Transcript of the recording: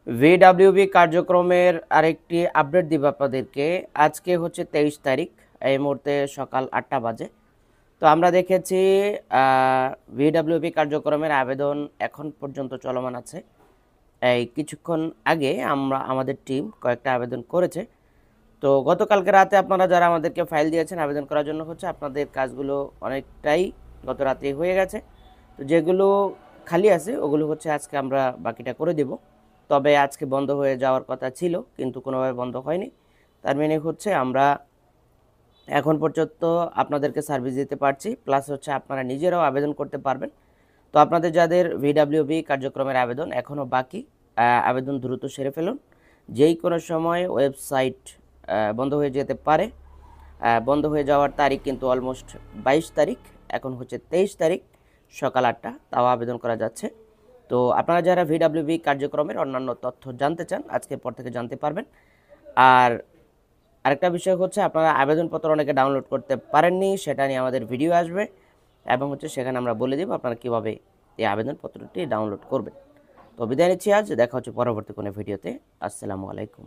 ভিডব্লিউবি কার্যক্রমের আরেকটি আপডেট দিব আপনাদেরকে। আজকে হচ্ছে 23 তারিখ, এই মুহূর্তে সকাল 8টা বাজে। তো আমরা দেখেছি ভিডব্লিউবি কার্যক্রমের আবেদন এখন পর্যন্ত চলমান আছে। এই কিছুক্ষণ আগে আমাদের টিম কয়েকটা আবেদন করেছে। তো গতকালকে রাতে আপনারা যারা আমাদেরকে ফাইল দিয়েছেন আবেদন করার জন্য, হচ্ছে আপনাদের কাজগুলো অনেকটাই গত রাতেই হয়ে গেছে। তো যেগুলো খালি আছে ওগুলো হচ্ছে আজকে আমরা বাকিটা করে দেব। তবে আজকে বন্ধ হয়ে যাওয়ার কথা ছিল, কিন্তু কোনোভাবে বন্ধ হয়নি। তার মানে হচ্ছে আমরা এখন পর্যন্ত আপনাদেরকে সার্ভিস দিতে পারছি, প্লাস হচ্ছে আপনারা নিজেরাও আবেদন করতে পারবেন। তো আপনাদের যাদের ভিডব্লিউবি কার্যক্রমের আবেদন এখনও বাকি, আবেদন দ্রুত সেরে ফেলুন। যেই কোনো সময় ওয়েবসাইট বন্ধ হয়ে যেতে পারে। বন্ধ হয়ে যাওয়ার তারিখ কিন্তু অলমোস্ট 22 তারিখ, এখন হচ্ছে 23 তারিখ সকাল 8টা, তাও আবেদন করা যাচ্ছে। তো আপনারা যারা ভিডব্লিউবি কার্যক্রমের অন্যান্য তথ্য জানতে চান আজকের পর থেকে জানতে পারবেন। আর আরেকটা বিষয় হচ্ছে, আপনারা আবেদনপত্র অনেকে ডাউনলোড করতে পারেননি, সেটা নিয়ে আমাদের ভিডিও আসবে এবং হচ্ছে সেখানে আমরা বলে দেব আপনারা কীভাবে এই আবেদনপত্রটি ডাউনলোড করবেন। তো বিদায় নিচ্ছি, আজ দেখা হচ্ছে পরবর্তী কোনো ভিডিওতে। আসসালামু আলাইকুম।